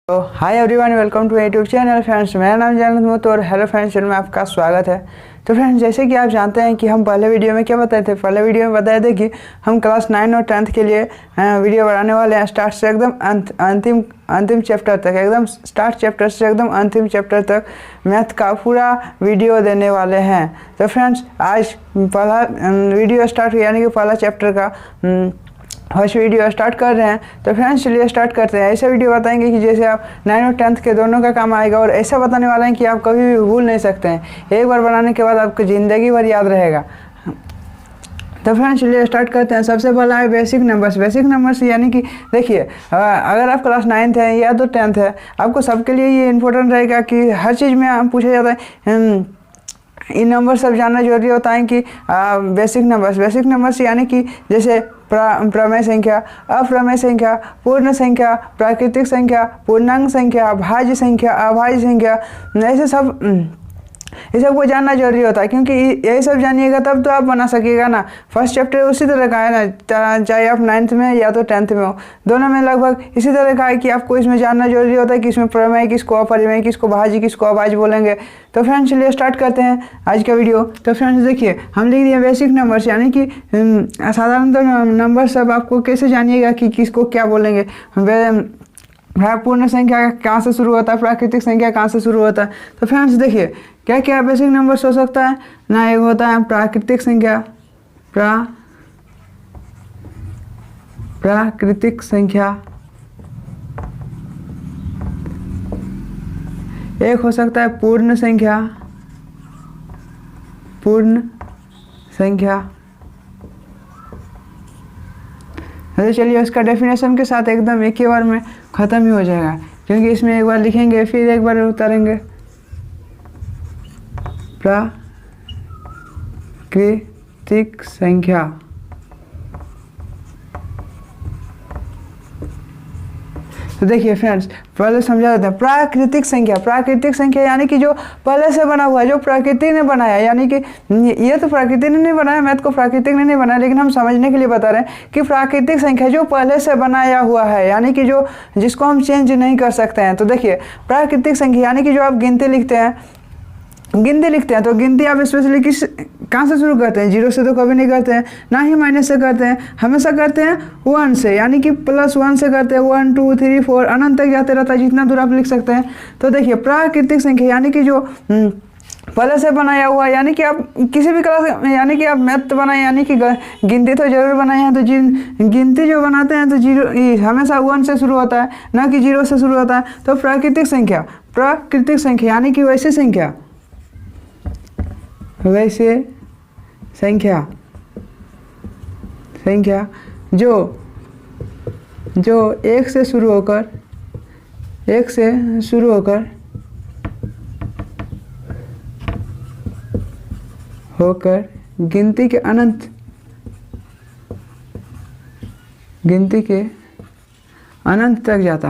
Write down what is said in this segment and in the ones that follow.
तो hi everyone, welcome to YouTube channel. Friends, मेरा नाम जयंत मोतो और हेलो फ्रेंड्स चैनल में आपका स्वागत है। तो फ्रेंड्स, जैसे कि आप जानते हैं कि हम पहले वीडियो में क्या बताए थे, पहले वीडियो में बताए थे कि हम क्लास 9 और 10th के लिए वीडियो बनाने वाले हैं, स्टार्ट से एकदम अंतिम चैप्टर तक, एकदम स्टार्ट चैप्टर से एकदम अंतिम चैप्टर तक मैथ का पूरा वीडियो देने वाले हैं। तो फ्रेंड्स, आज पहला वीडियो स्टार्ट यानी कि पहला चैप्टर का फर्स्ट वीडियो स्टार्ट कर रहे हैं। तो फ्रेंड्स, चलिए स्टार्ट करते हैं। ऐसा वीडियो बताएंगे कि जैसे आप 9 और 10th के दोनों का काम आएगा, और ऐसा बताने वाला है कि आप कभी भी भूल नहीं सकते हैं। एक बार बनाने के बाद आपको ज़िंदगी भर याद रहेगा। तो फ्रेंड्स, चलिए स्टार्ट करते हैं। सबसे पहला है बेसिक नंबर्स। बेसिक नंबर्स यानी कि देखिए, अगर आप क्लास 9th है या तो 10th है, आपको सबके लिए ये इंपॉर्टेंट रहेगा कि हर चीज़ में पूछा जाता है इन नंबर सब जानना जरूरी होता है कि बेसिक नंबर्स यानी कि जैसे प्रमेय संख्या, अप्रमेय संख्या, पूर्ण संख्या, प्राकृतिक संख्या, पूर्णांक संख्या, भाज्य संख्या, अभाज्य संख्या, ऐसे सब ये सब को जानना जरूरी होता है, क्योंकि यही सब जानिएगा तब तो आप बना सकिएगा ना। फर्स्ट चैप्टर उसी तरह का है ना, चाहे आप 9th में या तो 10th में हो, दोनों में लगभग इसी तरह का है कि आपको इसमें जानना जरूरी होता है कि इसमें प्रमेय किसको, अपरिमेय किसको, भाज्य किसको, अभाज्य बोलेंगे। तो फ्रेंड्स, चलिए स्टार्ट करते हैं आज का वीडियो। तो फ्रेंड्स देखिए, हम लिख दिए बेसिक नंबर्स यानी कि साधारणतः नंबर सब आपको कैसे जानिएगा कि किसको क्या बोलेंगे। पूर्ण संख्या कहाँ से शुरू होता है, प्राकृतिक संख्या कहाँ से शुरू होता है। तो फ्रेंड्स देखिए, क्या क्या बेसिक नंबर्स हो सकता है ना। एक होता है प्राकृतिक संख्या, प्राकृतिक संख्या। एक हो सकता है पूर्ण संख्या, तो चलिए उसका डेफिनेशन के साथ एकदम एक ही बार में ख़त्म ही हो जाएगा, क्योंकि इसमें एक बार लिखेंगे फिर एक बार उतारेंगे। प्राकृतिक संख्या, तो देखिए फ्रेंड्स, पहले समझा देते हैं। प्राकृतिक संख्या यानी कि जो पहले से बना हुआ है, जो प्रकृति ने बनाया, यानी कि ये तो प्रकृति ने नहीं बनाया, मैथ को प्रकृति ने नहीं बनाया, लेकिन हम समझने के लिए बता रहे हैं कि प्राकृतिक संख्या जो पहले से बनाया हुआ है, यानी कि जो जिसको हम चेंज नहीं कर सकते हैं। तो देखिए, प्राकृतिक संख्या यानी कि जो आप गिनती लिखते हैं, तो गिनती आप स्पेशली कहाँ से शुरू करते हैं? 0 से तो कभी नहीं करते हैं, ना ही माइनस से करते हैं, हमेशा करते हैं 1 से, यानी कि +1 से करते हैं। 1 2 3 4 अनंत तक जाते रहता है, जितना दूर आप लिख सकते हैं। तो देखिए, प्राकृतिक संख्या यानी कि जो पहले से बनाया हुआ, यानी कि आप किसी भी क्लास, यानी कि आप मैथ बनाए, यानी कि गिनती तो जरूर बनाए हैं, तो गिनती जो बनाते हैं तो 0 हमेशा 1 से शुरू होता है, ना कि 0 से शुरू होता है। तो प्राकृतिक संख्या यानी कि वैसी संख्या जो 1 से शुरू होकर गिनती के अनंत तक जाता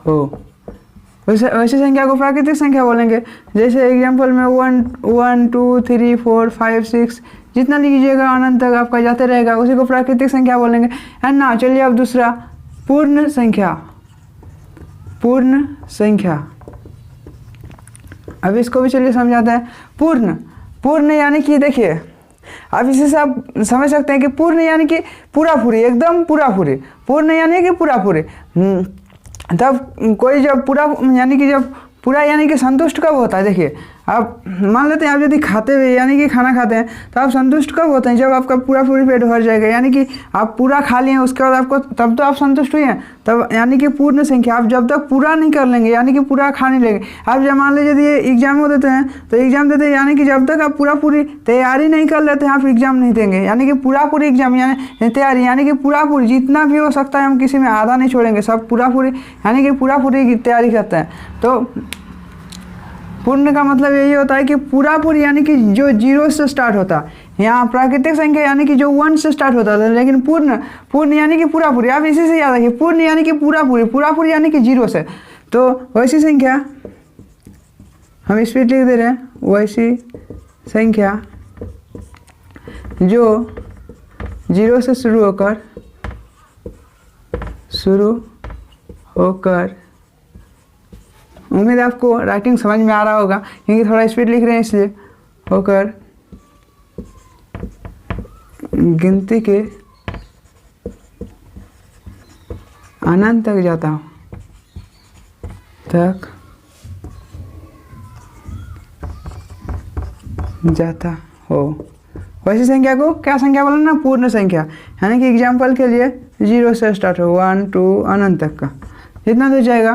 हो, वैसे संख्या को प्राकृतिक संख्या बोलेंगे। जैसे एग्जांपल में 1 2 3 4 5 6 जितना लीजिएगा अनंत तक आपका जाते रहेगा, उसी को प्राकृतिक संख्या बोलेंगे, है ना। चलिए अब दूसरा पूर्ण संख्या। अब इसको भी चलिए समझाते हैं। पूर्ण यानी कि देखिए, अब इसी से आप समझ सकते हैं कि पूर्ण यानी कि पूरी, एकदम पूर्ण यानी कि पूरी। तब कोई जब पूरा यानी कि संतुष्ट कब होता है? देखिए, आप मान लेते हैं, आप यदि खाते हुए यानी कि खाना खाते हैं तो आप संतुष्ट कब होते हैं? जब आपका पूरी पेट भर जाएगा, यानी कि आप पूरा खा लिए, उसके बाद आपको तब तो आप संतुष्ट हुए हैं, तब यानी कि पूर्ण संख्या। आप जब तक पूरा नहीं कर लेंगे, यानी कि पूरा खा नहीं लेंगे, आप जब मान लीजिए यदि एग्जाम को देते हैं, तो एग्जाम देते हैं, यानी कि जब तक आप पूरी तैयारी नहीं कर लेते हैं, आप एग्जाम नहीं देंगे। यानी कि पूरी एग्जाम यानी तैयारी, यानी कि पूरी जितना भी हो सकता है, हम किसी में आधा नहीं छोड़ेंगे, सब पूरी यानी कि पूरी तैयारी करते हैं। तो पूर्ण का मतलब यही होता है कि पूरी यानी कि जो 0 से स्टार्ट होता है। यहाँ प्राकृतिक संख्या यानी कि जो 1 से स्टार्ट होता था, लेकिन पूर्ण यानी कि पूरी। आप इसी से याद रखिए, पूर्ण यानी कि पूरी यानी कि 0 से। तो वैसी संख्या हम स्पीड लिख दे रहे हैं, वैसी संख्या जो जीरो से शुरू होकर उम्मीद है आपको राइटिंग समझ में आ रहा होगा, क्योंकि थोड़ा स्पीड लिख रहे हैं इसलिए। होकर गिनती के अनंत तक जाता हो। वैसी संख्या को क्या संख्या बोला ना, पूर्ण संख्या, यानी कि एग्जाम्पल के लिए 0 से स्टार्ट हो 1 2 अनंत तक का जितना तो जाएगा।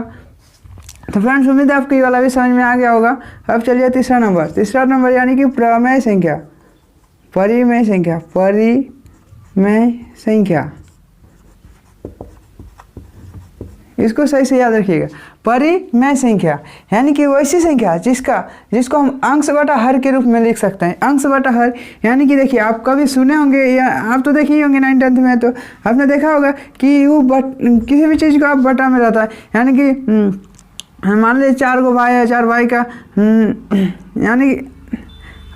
तो फ्रेंड्स उम्मीद है आपको ये वाला भी समझ में आ गया होगा। अब चलिए तीसरा नंबर यानी कि प्रमेय संख्या, परिमेय संख्या। इसको सही से याद रखिएगा। परिमेय संख्या यानी कि वैसी संख्या जिसको हम अंश बटा हर के रूप में लिख सकते हैं। अंश बटा हर यानी कि देखिए, आप कभी सुने होंगे या आप तो देखे ही होंगे 9th 10th में, तो आपने देखा होगा कि किसी भी चीज़ को आप बटा में रहता है, यानी कि मान लीजिए 4 भाई है, 4 भाई का यानी कि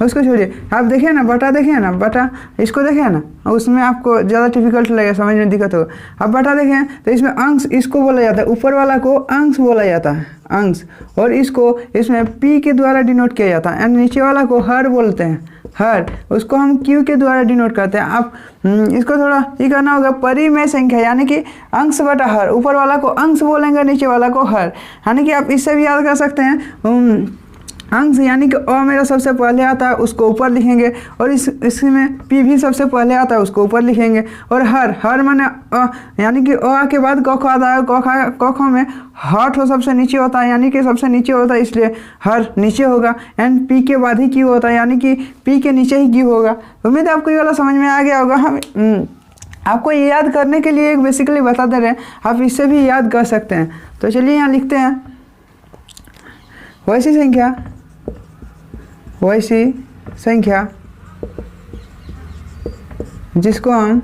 उसको छोड़िए, आप देखिए ना बटा, देखिए ना बटा, इसको देखिए ना, उसमें आपको ज़्यादा डिफिकल्ट लगेगा, समझ में दिक्कत होगा। अब बटा देखें तो इसमें अंश इसको बोला जाता है, ऊपर वाला को अंश बोला जाता है, अंश, और इसको इसमें p के द्वारा डिनोट किया जाता है, एंड नीचे वाला को हर बोलते हैं, हर, उसको हम q के द्वारा डिनोट करते हैं। आप इसको थोड़ा ये करना होगा, परिमेय संख्या यानी कि अंश बटा हर, ऊपर वाला को अंश बोलेंगे, नीचे वाला को हर, यानी कि आप इससे भी याद कर सकते हैं। अंश यानी कि अ मेरा सबसे पहले आता है, उसको ऊपर लिखेंगे, और इसमें पी भी सबसे पहले आता है, उसको ऊपर लिखेंगे, और हर माने यानी कि अ के बाद क ख आता है, क ख में हठ हो सबसे नीचे होता है, यानी कि सबसे नीचे होता है, इसलिए हर नीचे होगा, एंड पी के बाद ही क्यू होता है, यानी कि पी के नीचे ही क्यू होगा। उम्मीद है आपको ये वाला समझ में आ गया होगा। हम आपको ये याद करने के लिए एक बेसिकली बता दे रहे हैं, आप इससे भी याद कर सकते हैं। तो चलिए यहाँ लिखते हैं, वैसी संख्या जिसको हम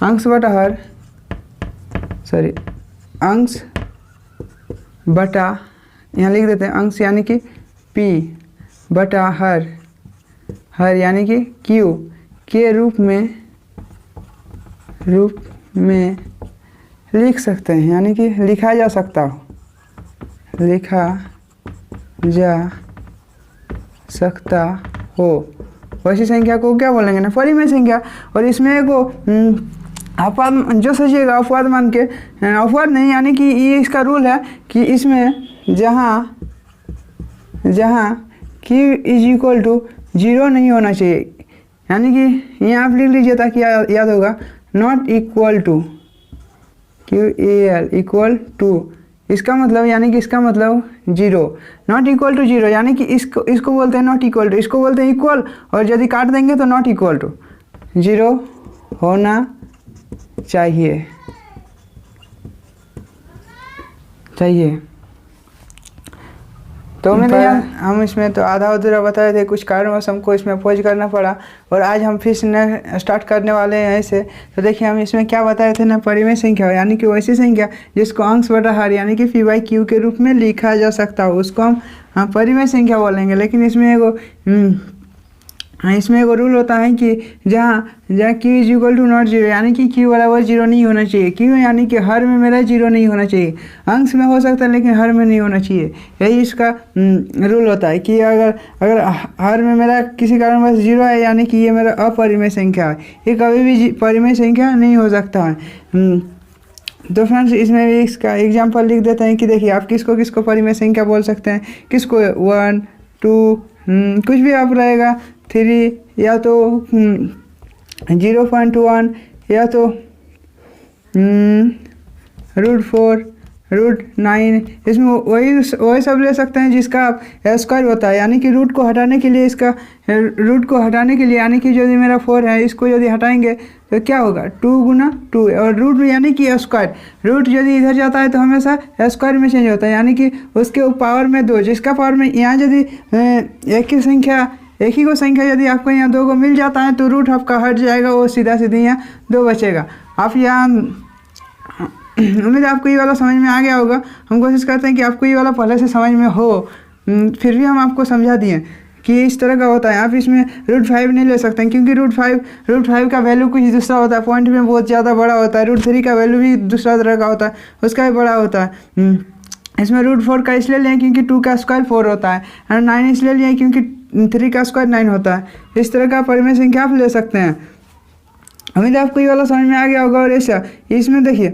अंश बटा यहाँ लिख देते हैं, अंश यानी कि p बटा हर यानी कि q के रूप में लिख सकते हैं, यानी कि लिखा जा सकता हो। वैसी संख्या को क्या बोलेंगे ना, परिमेय संख्या। और इसमें एगो अपवाद जो सोचिएगा, अपवाद मान के, अपवाद नहीं, यानी कि ये इसका रूल है कि इसमें जहाँ q इज इक्वल टू 0 नहीं होना चाहिए, यानी कि यहाँ आप लिख लीजिए ताकि याद होगा, not equal to QAL equal to, इसका मतलब यानी कि इसका मतलब 0, नॉट इक्वल टू 0, यानी कि इसको बोलते हैं नॉट इक्वल टू, इसको बोलते हैं इक्वल, और यदि काट देंगे तो नॉट इक्वल टू 0 होना चाहिए। तो उम्मीद है हम इसमें तो आधा अधूरा बताए थे, कुछ कारणवश हमको इसमें पॉज करना पड़ा, और आज हम फिर से स्टार्ट करने वाले हैं ऐसे। तो देखिए हम इसमें क्या बताए थे ना, परिमेय संख्या यानी कि वैसी संख्या जिसको अंश बटा हर यानी कि p बाई q के रूप में लिखा जा सकता हो, उसको हम परिमेय संख्या बोलेंगे। लेकिन इसमें एगो रूल होता है कि जहाँ q is equal to not 0, यानी कि q बराबर 0 नहीं होना चाहिए। क्यों? यानी कि हर में मेरा 0 नहीं होना चाहिए, अंश में हो सकता है लेकिन हर में नहीं होना चाहिए। यही इसका रूल होता है कि अगर हर में मेरा किसी कारणवश 0 है, यानी कि ये मेरा अपरिमेय संख्या है, ये कभी भी परिमेय संख्या नहीं हो सकता है। तो फ्रेंड्स इसमें भी इसका एग्जाम्पल लिख देते हैं कि देखिए आप किसको परिमेय संख्या बोल सकते हैं, किसको 1 2 कुछ भी आप रहेगा, 3 या तो 0.1 या तो √4 √9, इसमें वही सब ले सकते हैं जिसका आप स्क्वायर होता है, यानी कि रूट को हटाने के लिए यानी कि यदि मेरा 4 है, इसको यदि हटाएंगे तो क्या होगा 2 गुना 2, और रूट यानी कि स्क्वायर, रूट यदि इधर जाता है तो हमेशा स्क्वायर में चेंज होता है, यानी कि उसके पावर में 2, जिसका पावर में यहाँ यदि एक ही को संख्या यदि आपको यहाँ 2 को मिल जाता है तो रूट आपका हट जाएगा, वो सीधा यहाँ 2 बचेगा। आप यहाँ उम्मीद है आपको ये वाला समझ में आ गया होगा। हम कोशिश करते हैं कि आपको ये वाला पहले से समझ में हो, फिर भी हम आपको समझा दिए कि इस तरह का होता है। आप इसमें √5 नहीं ले सकते हैं, क्योंकि √5 का वैल्यू कुछ दूसरा होता है, पॉइंट में बहुत ज़्यादा बड़ा होता है। √3 का वैल्यू भी दूसरा तरह का होता है, उसका भी बड़ा होता है। इसमें √4 का इसलिए लें क्योंकि 2 का स्क्वायर 4 होता है, और 9 इसलिए लें क्योंकि 3 का स्क्वायर 9 होता है। इस तरह का परिमेय संख्या आप ले सकते हैं। उम्मीद है आपको ये वाला समझ में आ गया होगा। और ऐसा इसमें देखिए,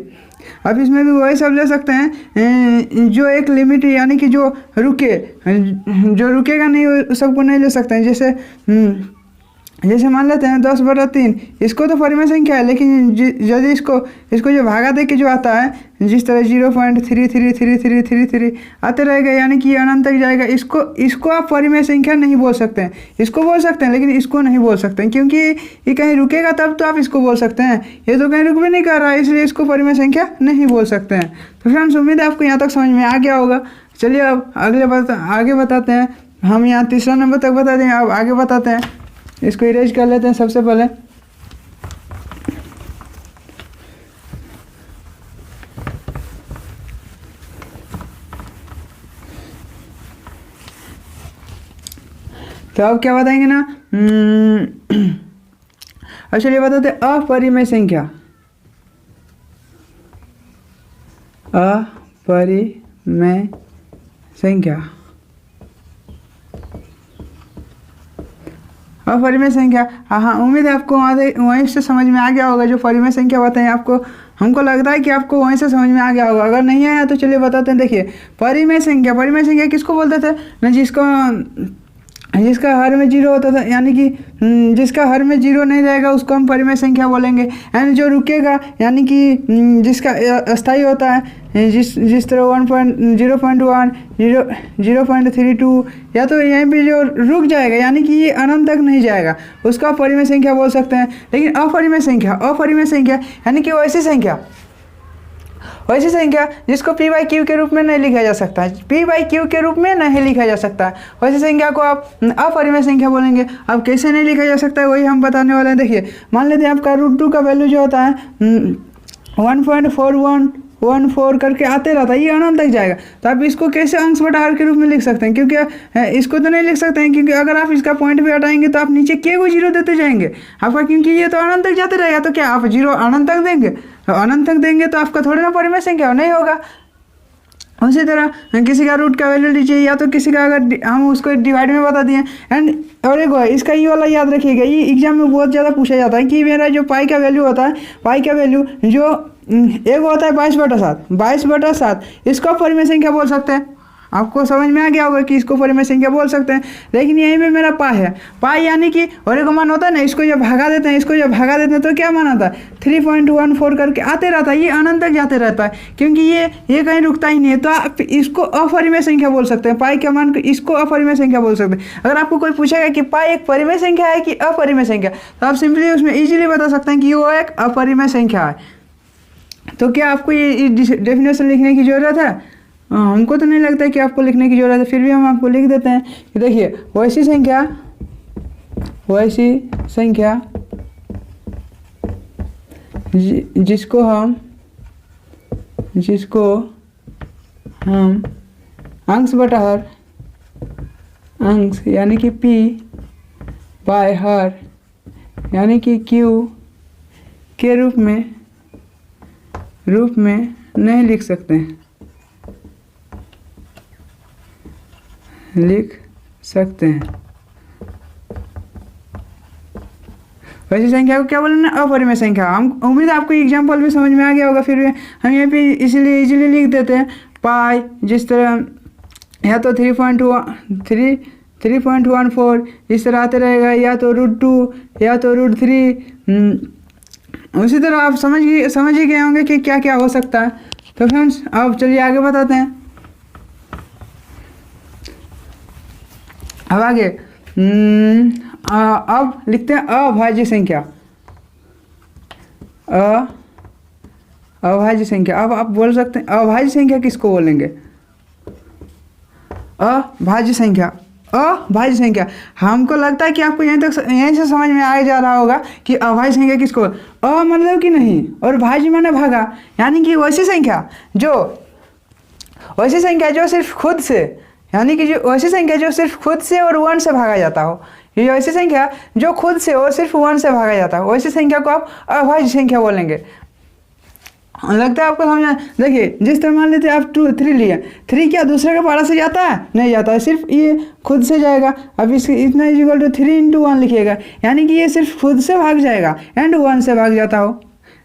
अब इसमें भी वही सब ले सकते हैं जो एक लिमिट, यानी कि जो रुकेगा नहीं वो सबको नहीं ले सकते हैं। जैसे मान लेते हैं 10/3, इसको तो परिमेय संख्या है, लेकिन यदि इसको जो भागा दे के जो आता है, जिस तरह 0.333333 आते रहेगा, यानी कि अनंत तक जाएगा, इसको आप परिमेय संख्या नहीं बोल सकते हैं। इसको बोल सकते हैं लेकिन इसको नहीं बोल सकते हैं, क्योंकि ये कहीं रुकेगा तब तो आप इसको बोल सकते हैं। ये तो कहीं रुक भी नहीं कर रहा है, इसलिए इसको परिमेय संख्या नहीं बोल सकते हैं। तो फ्रेंड्स, उम्मीद है आपको यहाँ तक समझ में आ गया होगा। चलिए अब आगे बताते हैं। हम यहाँ तीसरा नंबर तक बता दें, अब आगे बताते हैं। इसको इरेज कर लेते हैं सबसे पहले। तो अब क्या बताएंगे ना, अब चलिए बताते हैं अपरिमेय संख्या। अपरिमेय संख्या, अपरिमेय संख्या। हाँ, उम्मीद है आपको वहीं से समझ में आ गया होगा। जो परिमेय संख्या बताएं आपको, हमको लगता है कि आपको वहीं से समझ में आ गया होगा। अगर नहीं आया तो चलिए बताते हैं। देखिए, परिमेय संख्या किसको बोलते थे ना, जिसका हर में 0 होता था, यानी कि जिसका हर में 0 नहीं रहेगा उसको हम परिमेय संख्या बोलेंगे। यानी जो रुकेगा, यानी कि जिसका अस्थायी होता है, जिस तरह 1.0.1 0.32, या तो यहीं पे जो रुक जाएगा, यानी कि ये अनंत तक नहीं जाएगा, उसका परिमेय संख्या बोल सकते हैं। लेकिन अपरिमेय संख्या यानी कि वैसी संख्या जिसको p/q के रूप में नहीं लिखा जा सकता है, p/q के रूप में नहीं लिखा जा सकता है, वैसी संख्या को आप अपरिमेय संख्या बोलेंगे। अब कैसे नहीं लिखा जा सकता है वही हम बताने वाले हैं। देखिए, मान लेते हैं आपका √2 का वैल्यू जो होता है 1.4114 करके आते रहता है, ये अनंत तक जाएगा। तो आप इसको कैसे अंश बटा हर के रूप में लिख सकते हैं, क्योंकि इसको तो नहीं लिख सकते हैं, क्योंकि अगर आप इसका पॉइंट भी हटाएंगे तो आप नीचे k को 0 देते जाएंगे आपका, क्योंकि ये तो अनंत तक जाते रहेगा। तो क्या आप 0 अनंत तक देंगे? अनंत तक देंगे तो आपका थोड़ी ना परिमेय संख्या नहीं होगा। उसी तरह किसी का रूट का वैल्यू लीजिए, या तो किसी का अगर हम उसको डिवाइड में बता दिए, और एक इसका ये वाला याद रखिएगा, ये एग्जाम में बहुत ज़्यादा पूछा जाता है कि मेरा जो पाई का वैल्यू होता है, पाई का वैल्यू जो एक होता है 22/7, इसको परिमेय संख्या बोल सकते हैं। आपको समझ में आ गया होगा कि इसको परिमेय संख्या बोल सकते हैं। लेकिन यहीं पे मेरा पाई है, पाई यानी कि और एक मान होता है ना, इसको जब भागा देते हैं तो क्या मान आता है 3.14 करके आते रहता है, ये अनंत तक जाते रहता है, क्योंकि ये कहीं रुकता ही नहीं है। तो आप इसको अपरिमेय संख्या बोल सकते हैं। पाई के मान को इसको अपरिमेय संख्या बोल सकते हैं। अगर आपको कोई पूछेगा कि पाई एक परिमेय संख्या है कि अपरिमेय संख्या, तो आप सिंपली उसमें ईजिली बता सकते हैं कि वो एक अपरिमेय संख्या है। तो क्या आपको ये डेफिनेशन लिखने की ज़रूरत है? हमको तो नहीं लगता है कि आपको लिखने की ज़रूरत है, फिर भी हम आपको लिख देते हैं कि देखिए, वैसी संख्या जिसको हम अंश बटा हर, अंश यानी कि p/हर यानी कि q के रूप में नहीं लिख सकते हैं, वैसी संख्या को क्या बोले ना, अपरिमेय संख्या। हम उम्मीद है आपको एग्जाम्पल भी समझ में आ गया होगा, फिर भी हम यहाँ पे इसीलिए इजीली लिख देते हैं। पाई जिस तरह या तो 3.14 इस तरह आते रहेगा, या तो √2 या तो √3। उसी तरह आप समझ ही गए होंगे कि क्या क्या हो सकता है। तो फ्रेंड्स, अब चलिए आगे बताते हैं। अब आगे अब लिखते हैं अभाज्य संख्या। अभाज्य संख्या। अब आप बोल सकते हैं अभाज्य संख्या किसको बोलेंगे? अभाज्य संख्या। हमको लगता है कि आपको यहीं से समझ में आ जा रहा होगा कि अभाज्य संख्या किसको, मतलब कि नहीं, और भाज्य माने भागा, यानी कि वैसी संख्या जो सिर्फ खुद से यानी कि जो ऐसी संख्या जो सिर्फ खुद से और 1 से भागा जाता हो, ये जो ऐसी संख्या जो खुद से और सिर्फ 1 से भागा जाता हो, वैसी संख्या को आप अभाज्य संख्या बोलेंगे। लगता है आपको समझ। देखिए जिस तरह मान लेते हैं आप 2 3 लिए, 3 क्या दूसरे के पारा से जाता है? नहीं जाता है, सिर्फ ये खुद से जाएगा। अब इसके इतना इक्वल टू 3 × 1 लिखिएगा, यानी कि ये सिर्फ खुद से भाग जाएगा एंड 1 से भाग जाता हो।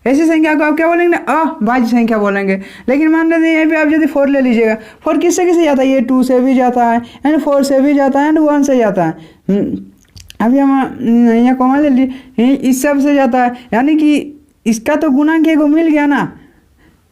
ऐसी संख्या को आप क्या बोलेंगे? अभाज्य संख्या बोलेंगे। लेकिन मान लेते हैं यहाँ पे आप यदि 4 ले लीजिएगा, 4 किससे किससे जाता है? ये 2 से भी जाता है एंड 4 से भी जाता है एंड 1 से जाता है। अभी हम यहाँ कॉमन ले लीजिए, इस सब से जाता है, यानी कि इसका तो गुणांक एगो मिल गया ना।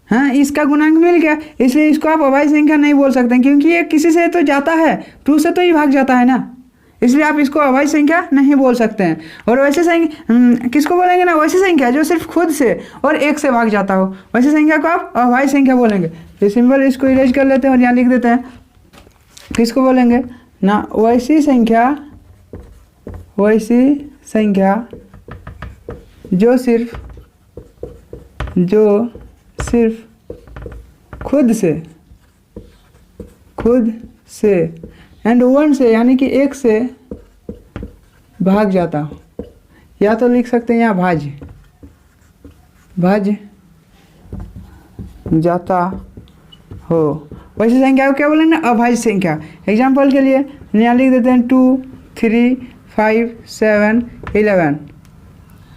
हाँ, इसका गुणांक मिल गया, इसलिए इसको आप अभाज्य संख्या नहीं बोल सकते, क्योंकि ये किसी से तो जाता है, 2 से तो ही भाग जाता है ना, इसलिए आप इसको अभाज्य संख्या नहीं बोल सकते हैं। और वैसे संख्या किसको बोलेंगे ना? वैसी संख्या जो सिर्फ खुद से और 1 से भाग जाता हो, वैसी संख्या को आप अभाज्य संख्या बोलेंगे। ये सिंबल इसको इरेज कर लेते हैं और यहाँ लिख देते हैं, किसको बोलेंगे ना? वैसी संख्या जो सिर्फ खुद से एंड 1 से, यानी कि 1 से भाग जाता हो, या तो लिख सकते हैं यहाँ भाज्य जाता हो, वैसी संख्या को क्या बोलेंगे? अभाज्य संख्या। एग्जाम्पल के लिए यहाँ लिख देते हैं 2 3 5 7 11।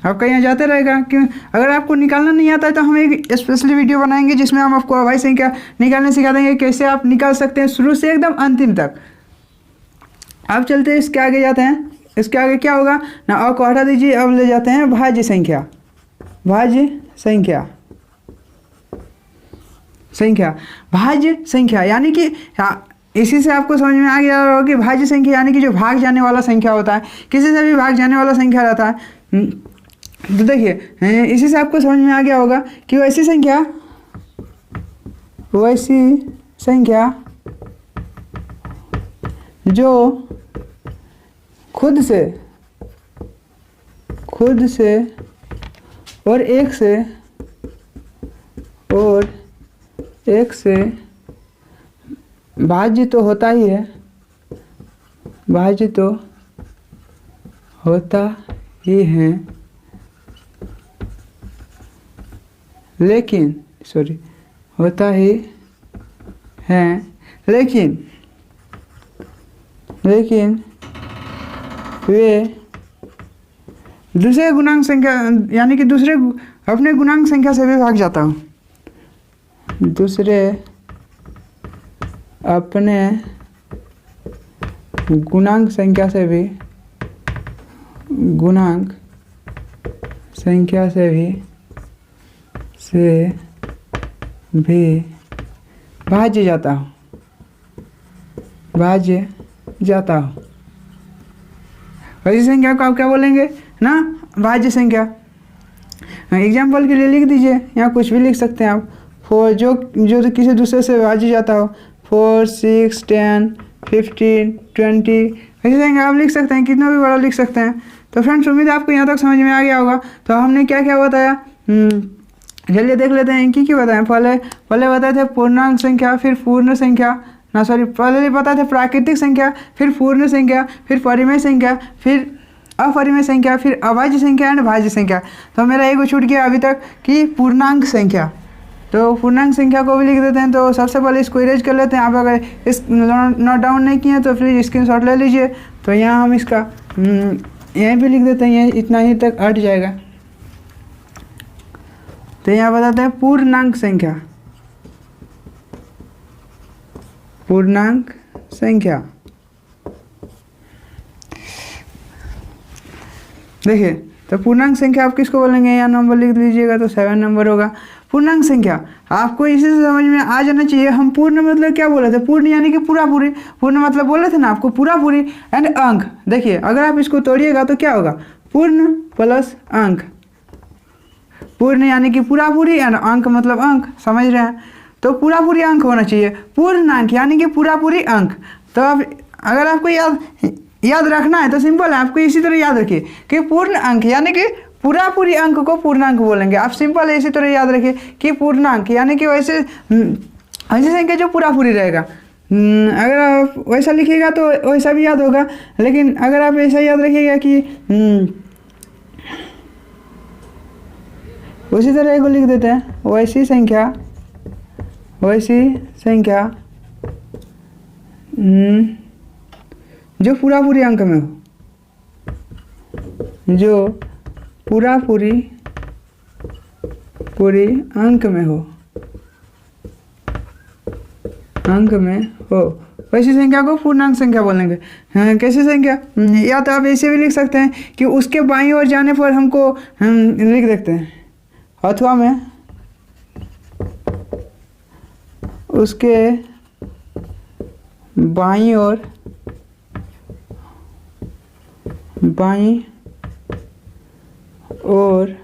आपका यहाँ जाते रहेगा। क्यों? अगर आपको निकालना नहीं आता है तो हम एक स्पेशली वीडियो बनाएंगे जिसमें हम आपको अभाज्य संख्या निकालने सिखा देंगे, कैसे आप निकाल सकते हैं शुरू से एकदम अंतिम तक। अब चलते हैं इसके आगे जाते हैं। इसके आगे क्या होगा ना? और को हटा दीजिए, अब ले जाते हैं भाज्य संख्या। भाज्य संख्या यानी कि इसी से आपको समझ में आ गया होगा कि भाज्य संख्या यानी कि जो भाग जाने वाला संख्या होता है, किसी से भी भाग जाने वाला संख्या रहता है। तो देखिए इसी से आपको समझ में आ गया होगा कि वैसी संख्या जो खुद से और 1 से भाज्य तो होता ही है, लेकिन वे दूसरे गुणांक संख्या यानी कि दूसरे अपने गुणांक संख्या से भी भाग जाता हूँ, दूसरे अपने गुणांक संख्या से भी भाज्य जाता हूँ। वैसी संख्या को आप क्या बोलेंगे ना? भाज्य संख्या। एग्जाम्पल के लिए लिख दीजिए, यहाँ कुछ भी लिख सकते हैं आप। 4 जो किसी दूसरे से भाज्य जाता हो, 4 6 10 15 20, ऐसी संख्या आप लिख सकते हैं, कितना भी बड़ा लिख सकते हैं। तो फ्रेंड्स उम्मीद है आपको यहाँ तक समझ में आ गया होगा। तो हमने क्या क्या बताया, चलिए देख लेते हैं कि बताएं। पहले बताए थे पूर्णांक संख्या, फिर पूर्ण संख्या, पहले बताए थे प्राकृतिक संख्या, फिर पूर्ण संख्या, फिर परिमेय संख्या, फिर अपरिमेय संख्या, फिर अभाज्य संख्या एंड भाज्य संख्या। तो मेरा एक छूट गया अभी तक कि पूर्णांक संख्या। तो पूर्णांक संख्या को भी लिख देते हैं। तो सबसे पहले इसको इरेज कर लेते हैं। आप अगर इस नोट डाउन नहीं किए तो प्लीज़ स्क्रीनशॉट ले लीजिए। तो यहाँ हम इसका यहीं पे लिख देते हैं, ये इतना ही तक हट जाएगा। तो यहाँ बताते हैं पूर्णांक संख्या। देखिए तो पूर्णांक संख्या आप किसको बोलेंगे? यहाँ नंबर लिख लीजिएगा तो 7 नंबर होगा। पूर्णांक संख्या आपको इसी से समझ में आ जाना चाहिए। हम पूर्ण मतलब क्या बोले थे? पूर्ण यानी कि पूरा पूरी। पूर्ण मतलब बोले थे ना आपको, पूरा पूरी एंड अंक। देखिए अगर आप इसको तोड़िएगा तो क्या होगा? पूर्ण प्लस अंक। पूर्ण यानी कि पूरा पूरी एंड अंक मतलब अंक, समझ रहे हैं? तो पूरा पूरी अंक होना चाहिए। पूर्णांक यानी कि पूरा पूरी अंक। तो अब अगर आपको याद रखना है तो सिंपल है, आपको इसी तरह याद रखिए कि पूर्ण अंक यानी कि पूरा पूरी अंक को पूर्णांक बोलेंगे। आप सिंपल इसी तरह याद रखिए कि पूर्णांक यानी कि वैसे संख्या जो पूरा पूरी रहेगा। अगर आप वैसा लिखिएगा तो वैसा भी याद होगा, लेकिन अगर आप ऐसा याद रखिएगा कि उसी तरह को लिख देते हैं, वैसी संख्या जो पूरा पूरी अंक में हो, जो पूरा पूरी अंक में हो वैसी संख्या को पूर्णांक संख्या बोलेंगे। कैसी संख्या? या तो आप ऐसे भी लिख सकते हैं कि उसके बाईं ओर जाने पर हमको लिख देते हैं, अथवा में उसके बाईं ओर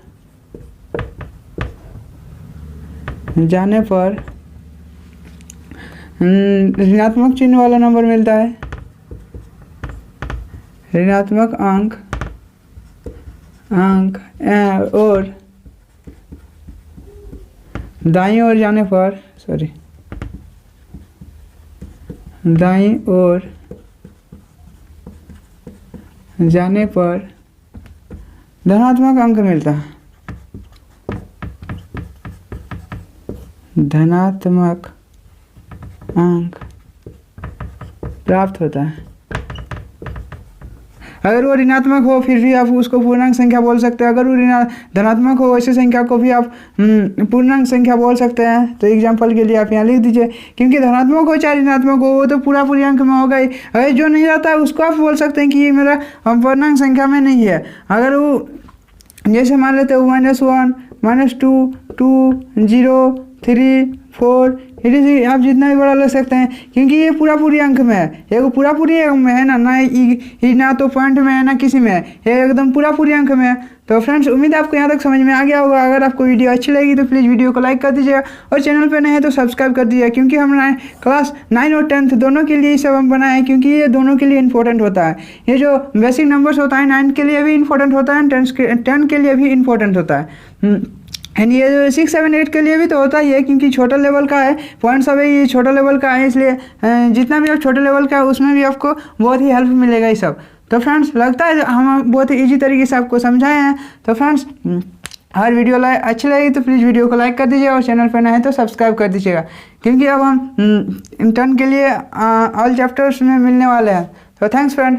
जाने पर ऋणात्मक चिन्ह वाला नंबर मिलता है, ऋणात्मक अंक और दाईं ओर जाने पर धनात्मक अंक मिलता है, धनात्मक अंक प्राप्त होता है। अगर वो ऋणात्मक हो फिर भी आप उसको पूर्णांक संख्या बोल सकते हैं, अगर वो धनात्मक हो वैसे संख्या को भी आप पूर्णांक संख्या बोल सकते हैं। तो एग्जांपल के लिए आप यहाँ लिख दीजिए, क्योंकि धनात्मक हो चाहे ऋणात्मक हो वो तो पूरा पूरी अंक में होगा ही। अगर जो नहीं रहता है उसको आप बोल सकते हैं कि ये मेरा पूर्णांक संख्या में नहीं है। अगर वो जैसे मान लेते हैं -1, -2, 2, 0, 3, 4 इसी आप जितना भी बड़ा ले सकते हैं, क्योंकि ये पूरा पूरी अंक में है। ये पूरा पूरी अंक में है ना तो पॉइंट में है ना किसी में है, ये एकदम पूरा पूरी अंक में है। तो फ्रेंड्स उम्मीद है आपको यहाँ तक समझ में आ गया होगा। अगर आपको वीडियो अच्छी लगी तो प्लीज़ वीडियो को लाइक कर दीजिएगा और चैनल पे नए हैं तो सब्सक्राइब कर दीजिएगा, क्योंकि हम क्लास 9 और 10 दोनों के लिए सब हम बनाए हैं, क्योंकि ये दोनों के लिए इंपॉर्टेंट होता है। ये जो बेसिक नंबर्स होता है 9 के लिए भी इंपॉर्टेंट होता है, 10 के लिए भी इंपॉर्टेंट होता है। एंड ये जो 6, 7, 8 के लिए भी तो होता ही है, क्योंकि छोटा लेवल का है, पॉइंट सब है ये छोटा लेवल का है, इसलिए जितना भी आप छोटे लेवल का है उसमें भी आपको बहुत ही हेल्प मिलेगा ये सब। तो फ्रेंड्स लगता है हम बहुत ही ईजी तरीके से आपको समझाए हैं। तो फ्रेंड्स हर वीडियो अच्छी लगी तो प्लीज़ वीडियो को लाइक कर दीजिएगा और चैनल पर नए हैं तो सब्सक्राइब कर दीजिएगा, क्योंकि अब हम 10 के लिए ऑल चैप्टर्स में मिलने वाले हैं। तो थैंक्स फ्रेंड।